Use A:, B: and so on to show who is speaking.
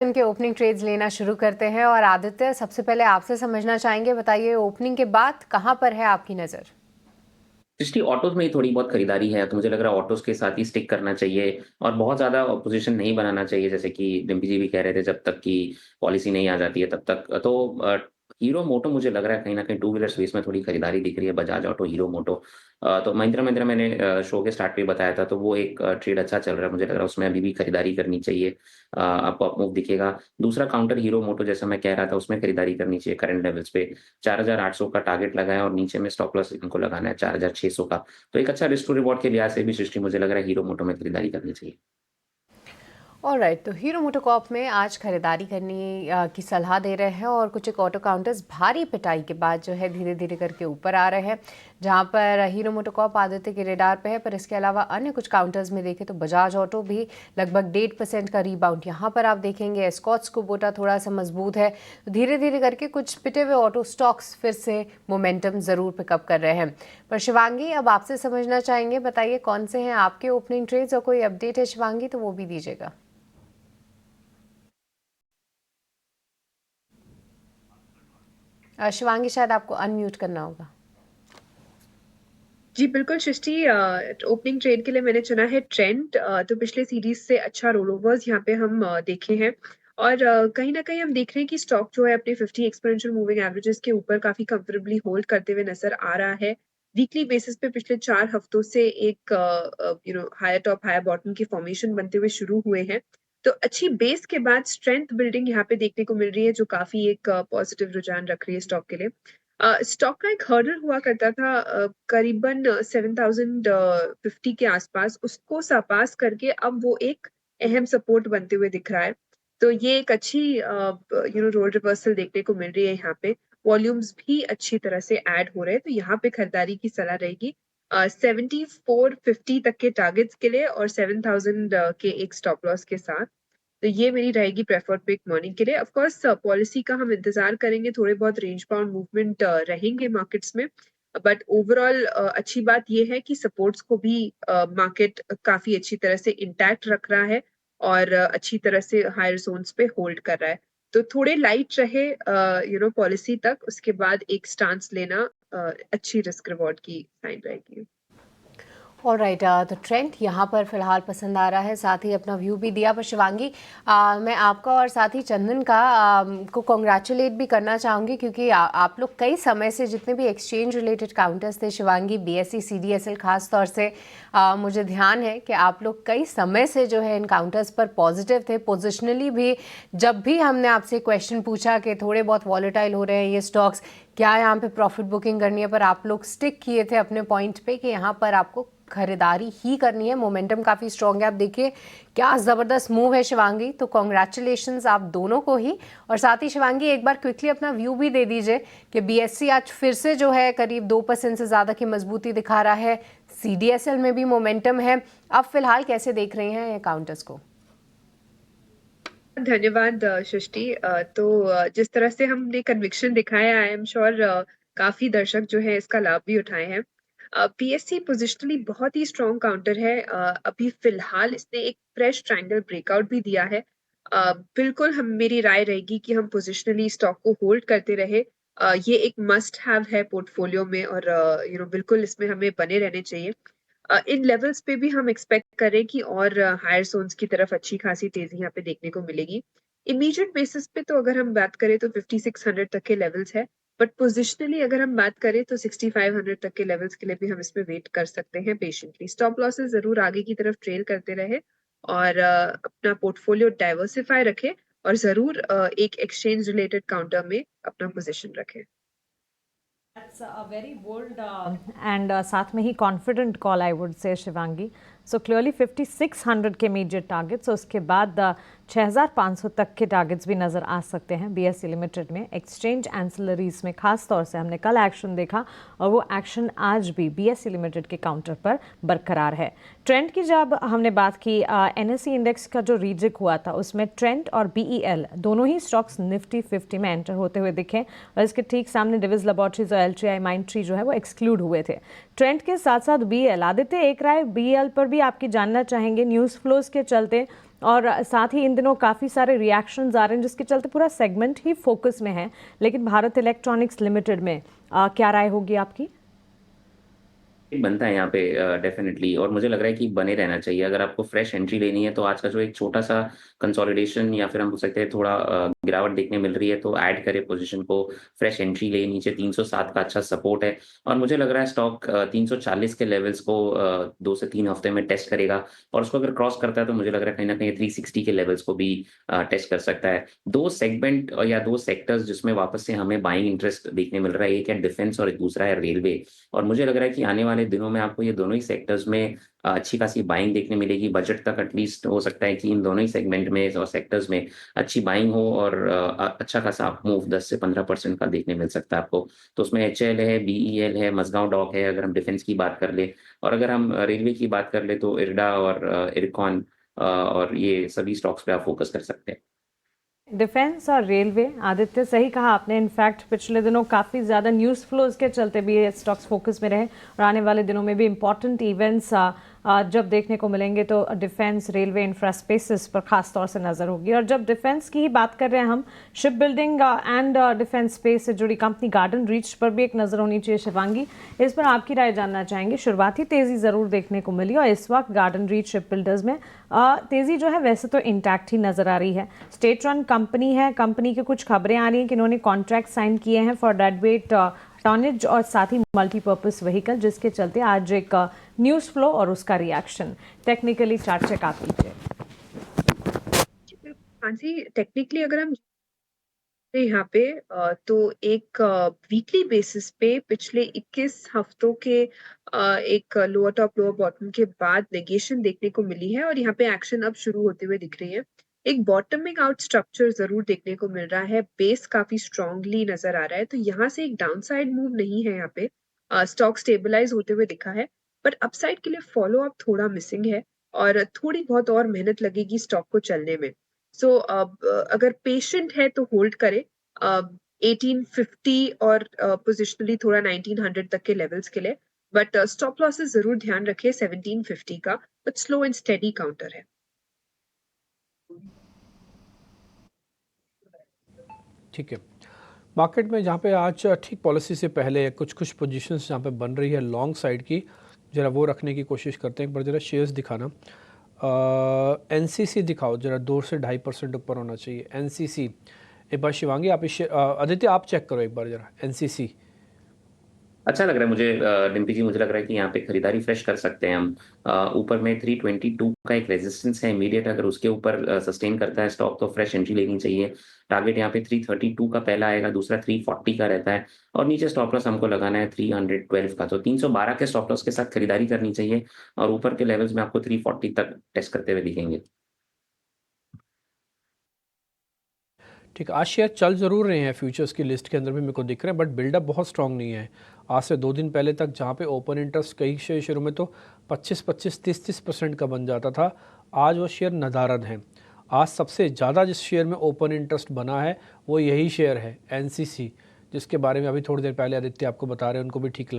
A: इनके opening trades लेना शुरू करते हैं और आदित्य, सबसे पहले आपसे समझना चाहेंगे, बताइए ओपनिंग के बाद कहां पर है आपकी नज़र?
B: पिछली ऑटोज़ में ही थोड़ी बहुत खरीदारी है, तो मुझे लग रहा है ऑटोज़ के साथ ही स्टिक करना चाहिए और बहुत ज़्यादा पोज़ीशन नहीं बनाना चाहिए, जैसे कि डिम्पी जी भी कह रहे थे जब तक कि पॉलिसी नहीं आ जाती है तब तक। तो हीरो मोटो मुझे लग रहा है कहीं न कहीं टू व्हीलर स्पेस में थोड़ी खरीदारी दिख रही है, बजाज ऑटो, हीरो मोटो। तो महिंद्रा मैंने शो के स्टार्ट पे ही बताया था, तो वो एक ट्रेड अच्छा चल रहा है, मुझे लग रहा है उसमें अभी भी खरीदारी करनी चाहिए। आपको अप मूव दिखेगा। दूसरा काउंटर हीरो मोटो जैसा मैं कह रहा था, उसमें खरीदारी करनी चाहिए करंट लेवल्स पे। 4800 का टारगेट लगाया और नीचे में स्टॉप लॉस इनको लगाना है 4600 का। तो एक अच्छा रिस्क टू रिवॉर्ड के लिहाज से भी सृष्टि मुझे लग रहा है हीरो मोटो में खरीदारी करनी चाहिए।
A: ऑलराइट, तो हीरो मोटोकॉर्प में आज खरीदारी करने की सलाह दे रहे हैं और कुछ एक ऑटो काउंटर्स भारी पिटाई के बाद जो है धीरे धीरे करके ऊपर आ रहे हैं, जहां पर हीरो मोटोकॉर्प आदित्य के रेडार पे है। पर इसके अलावा अन्य कुछ काउंटर्स में देखें तो बजाज ऑटो भी लगभग 1.5% का रीबाउंड यहां पर आप देखेंगे। एस्कॉट्स कुबोटा थोड़ा सा मजबूत है, तो धीरे धीरे करके कुछ पिटे हुए ऑटो स्टॉक्स फिर से मोमेंटम ज़रूर पिकअप कर रहे हैं। पर शिवांगी, अब आपसे समझना चाहेंगे, बताइए कौन से हैं आपके ओपनिंग ट्रेड्स और कोई अपडेट है शिवांगी तो वो भी दीजिएगा। शिवांगी, शायद आपको अनम्यूट करना होगा।
C: जी बिल्कुल सृष्टि, ओपनिंग ट्रेड के लिए मैंने चुना है ट्रेंड। तो पिछले सीरीज से अच्छा रोलओवर्स यहाँ पे हम देखे हैं और कहीं ना कहीं हम देख रहे हैं कि स्टॉक जो है अपने 50 एक्सपोनेंशियल मूविंग एवरेजेस के ऊपर काफी कंफर्टेबली होल्ड करते हुए नजर आ रहा है। वीकली बेसिस पे पिछले 4 हफ्तों से एक हायर टॉप हायर बॉटम की फॉर्मेशन बनते हुए शुरू हुए हैं। तो अच्छी बेस के बाद स्ट्रेंथ बिल्डिंग यहाँ पे देखने को मिल रही है, जो काफी एक पॉजिटिव रुझान रख रही है स्टॉक के लिए। स्टॉक का एक हर्डल हुआ करता था करीबन 7050 के आसपास, उसको सरपास करके अब वो एक अहम सपोर्ट बनते हुए दिख रहा है। तो ये एक अच्छी रोल रिवर्सल देखने को मिल रही है यहाँ पे। वॉल्यूम्स भी अच्छी तरह से ऐड हो रहे हैं, तो यहाँ पे खरीदारी की सलाह रहेगी 7450 तक के टारगेट्स के लिए और 7000 के एक स्टॉप लॉस के साथ। तो ये मेरी रहेगी प्रेफर्ड पिक मॉर्निंग के लिए। ऑफ कोर्स पॉलिसी का हम इंतजार करेंगे, थोड़े बहुत रेंज बाउंड मूवमेंट रहेंगे मार्केट्स में, बट ओवरऑल अच्छी बात ये है कि सपोर्ट्स को भी मार्केट काफी अच्छी तरह से इंटैक्ट रख रहा है और अच्छी तरह से हायर जोन्स पे होल्ड कर रहा है। तो थोड़े लाइट रहे पॉलिसी तक, उसके बाद एक स्टांस लेना अच्छी रिस्क रिवॉर्ड की साइन रहेगी।
A: ऑलराइट, तो ट्रेंड यहाँ पर फिलहाल पसंद आ रहा है, साथ ही अपना व्यू भी दिया। पर शिवांगी, मैं आपका और साथ ही चंदन का को कॉन्ग्रेचुलेट भी करना चाहूँगी, क्योंकि आप लोग कई समय से जितने भी एक्सचेंज रिलेटेड काउंटर्स थे शिवांगी, बीएसई सीडीएसएल खास तौर से, मुझे ध्यान है कि आप लोग कई समय से जो है इन काउंटर्स पर पॉजिटिव थे। पोजिशनली भी जब भी हमने आपसे क्वेश्चन पूछा कि थोड़े बहुत वॉलेटाइल हो रहे हैं ये स्टॉक्स, क्या यहाँ पे प्रॉफिट बुकिंग करनी है, पर आप लोग स्टिक किए थे अपने पॉइंट पे कि यहाँ पर आपको खरीदारी ही करनी है। मोमेंटम काफ़ी स्ट्रॉन्ग है, आप देखिए क्या ज़बरदस्त मूव है शिवांगी। तो कॉन्ग्रेचुलेशंस आप दोनों को ही। और साथ ही शिवांगी, एक बार क्विकली अपना व्यू भी दे दीजिए कि बीएससी आज फिर से जो है करीब 2% से ज़्यादा की मजबूती दिखा रहा है, सीडीएसएल में भी मोमेंटम है। अब फिलहाल कैसे देख रहे हैं ये काउंटर्स को?
C: धन्यवाद सृष्टि। तो जिस तरह से हमने कन्विक्शन दिखाया, आई एम श्योर काफी दर्शक जो है इसका लाभ भी उठाए हैं। पीएससी पोजिशनली बहुत ही स्ट्रॉन्ग काउंटर है। अभी फिलहाल इसने एक फ्रेश ट्रायंगल ब्रेकआउट भी दिया है। बिल्कुल हम मेरी राय रहेगी कि हम पोजिशनली स्टॉक को होल्ड करते रहे। ये एक मस्ट हैव है पोर्टफोलियो में और बिल्कुल इसमें हमें बने रहने चाहिए। इन लेवल्स पे भी हम एक्सपेक्ट करें कि और हायर जोन्स की तरफ अच्छी खासी तेजी यहाँ पे देखने को मिलेगी। इमीडिएट बेसिस पे तो अगर हम बात करें तो 5600 तक के लेवल्स है, बट पोजिशनली अगर हम बात करें तो 6500 तक के लेवल्स के लिए भी हम इसमें वेट कर सकते हैं पेशेंटली। स्टॉप लॉसेस जरूर आगे की तरफ ट्रेल करते रहे और अपना पोर्टफोलियो डाइवर्सिफाई रखे और जरूर एक एक्सचेंज रिलेटेड काउंटर में अपना पोजिशन रखें।
D: That's a very bold and साथ में ही confident call I would say Shivangi. So clearly 5600 के immediate targets, so उसके बाद 6500 तक के टारगेट्स भी नज़र आ सकते हैं बीएसई लिमिटेड में। एक्सचेंज एंसिलरीज में खास तौर से हमने कल एक्शन देखा और वो एक्शन आज भी बीएसई लिमिटेड के काउंटर पर बरकरार है। ट्रेंड की जब हमने बात की, एनएसई इंडेक्स का जो रीजिक हुआ था उसमें ट्रेंड और बीईएल दोनों ही स्टॉक्स निफ्टी 50 में एंटर होते हुए दिखे और इसके ठीक सामने डिविज लैबोरेटरीज और एलटीआई माइंडट्री जो है वो एक्सक्लूड हुए थे। ट्रेंड के साथ साथ बीएल, आदित्य एक राय बीएल पर भी आपकी जानना चाहेंगे। न्यूज़ फ्लोज के चलते और साथ ही इन दिनों काफ़ी सारे रिएक्शंस आ रहे हैं जिसके चलते पूरा सेगमेंट ही फोकस में है, लेकिन भारत इलेक्ट्रॉनिक्स लिमिटेड में क्या राय होगी आपकी?
B: बनता है यहाँ पे डेफिनेटली, और मुझे लग रहा है कि बने रहना चाहिए। अगर आपको फ्रेश एंट्री लेनी है तो आज का जो एक छोटा सा कंसोलिडेशन या फिर हम बोल सकते हैं थोड़ा गिरावट देखने मिल रही है, तो ऐड करे पोजीशन को, फ्रेश एंट्री ले। नीचे 307 का अच्छा सपोर्ट है और मुझे लग रहा है स्टॉक 340 के लेवल्स को 2 से 3 हफ्ते में टेस्ट करेगा, और उसको अगर क्रॉस करता है तो मुझे लग रहा है कहीं ना कहीं 360 के लेवल्स को भी टेस्ट कर सकता है। दो सेगमेंट या दो सेक्टर्स जिसमें वापस से हमें बाइंग इंटरेस्ट देखने मिल रहा है, एक है डिफेंस और एक दूसरा है रेलवे। और मुझे लग रहा है कि आने वाले दिनों में आपको ये दोनों ही सेक्टर्स में अच्छी खासी बाइंग देखने मिलेगी। बजट तक एटलीस्ट हो सकता है कि इन दोनों ही सेगमेंट में और सेक्टर्स में अच्छी बाइंग हो, और अच्छा खासा अप मूव 10 से 15% का देखने मिल सकता है आपको। तो उसमें HL है, BEL है, मझगांव डॉक है, अगर हम डिफेंस की बात कर ले, और अगर हम रेलवे की बात कर ले तो इरडा और इरकॉन और ये सभी स्टॉक्स पे आप फोकस कर सकते हैं।
D: डिफेंस और रेलवे, आदित्य सही कहा आपने। इनफैक्ट पिछले दिनों काफ़ी ज़्यादा न्यूज़ फ्लोज के चलते भी ये स्टॉक्स फोकस में रहे, और आने वाले दिनों में भी इंपॉर्टेंट इवेंट्स जब देखने को मिलेंगे तो डिफेंस, रेलवे, इंफ्रास्पेसेस पर खास तौर से नज़र होगी। और जब डिफेंस की ही बात कर रहे हैं हम, ship building and defence space से जुड़ी कंपनी गार्डन रीच पर भी एक नज़र होनी चाहिए। शिवांगी, इस पर आपकी राय जानना चाहेंगे। शुरुआती तेज़ी ज़रूर देखने को मिली और इस वक्त गार्डन रीच शिप बिल्डर्स में तेज़ी जो है वैसे तो इंटैक्ट ही नज़र आ रही है। स्टेट रन कंपनी है, कंपनी की कुछ खबरें आ रही हैं कि इन्होंने कॉन्ट्रैक्ट साइन किए हैं फॉर डेड वेट टॉनेज और साथ ही मल्टीपर्पज़ व्हीकल, जिसके चलते आज एक न्यूज़ फ्लो और उसका रिएक्शन। टेक्निकली चार्ट चेक आप कीजिए।
C: हाँ जी, टेक्निकली अगर हम यहाँ पे तो एक वीकली बेसिस पे पिछले 21 हफ्तों के एक लोअर टॉप लोअर बॉटम के बाद नेगेशन देखने को मिली है, और यहाँ पे एक्शन अब शुरू होते हुए दिख रही है। एक बॉटमिंग आउट स्ट्रक्चर जरूर देखने को मिल रहा है, बेस काफी स्ट्रांगली नजर आ रहा है, तो यहाँ से एक डाउनसाइड मूव नहीं है। यहाँ पे स्टॉक स्टेबलाइज होते हुए दिखा है, पर अपसाइड के लिए फॉलो अप थोड़ा मिसिंग है, और थोड़ी बहुत और मेहनत लगेगी स्टॉक को चलने में। सो अगर पेशेंट है तो होल्ड करे 1850 और पोजिशनली थोड़ा 1900 तक के लेवल्स के लिए, बट स्टॉप लॉसेस जरूर ध्यान रखिए 1750 का, but slow and steady counter है।
E: ठीक है। मार्केट में जहाँ पे आज ठीक पॉलिसी से पहले कुछ पोजीशंस जहाँ पे बन रही है लॉन्ग साइड की, ज़रा वो रखने की कोशिश करते हैं। एक बार ज़रा शेयर्स दिखाना। NCC दिखाओ ज़रा, 2 से 2.5% ऊपर होना चाहिए NCC। एक बार शिवांगी आप आदित्य आप चेक करो एक बार ज़रा NCC।
B: अच्छा लग रहा है मुझे डिम्पी जी, मुझे लग रहा है कि यहाँ पे खरीदारी फ्रेश कर सकते हैं हम। ऊपर में 322 का एक रेजिस्टेंस है इमीडिएट, अगर उसके ऊपर सस्टेन करता है स्टॉक तो फ्रेश एंट्री लेनी चाहिए। टारगेट यहाँ पे 332 का पहला आएगा, दूसरा 340 का रहता है, और नीचे स्टॉप लॉस हमको लगाना है 312 का, तो 312 के स्टॉप लॉस के साथ खरीदारी करनी चाहिए, और ऊपर के लेवल्स में आपको 340 तक टेस्ट करते हुए दिखेंगे।
E: ठीक है, आज शेयर चल ज़रूर रहे हैं फ्यूचर्स की लिस्ट के अंदर भी मेरे को दिख रहे हैं, बट बिल्डअप बहुत स्ट्रांग नहीं है। आज से 2 दिन पहले तक जहाँ पे ओपन इंटरेस्ट कई शेयर शुरू में तो 25-25, 30-30% का बन जाता था, आज वो शेयर नदारद हैं। आज सबसे ज़्यादा जिस शेयर में ओपन इंटरेस्ट बना है वो यही शेयर है NCC, जिसके बारे में अभी थोड़ी देर पहले आदित्य आपको बता रहे हैं, उनको भी ठीक लग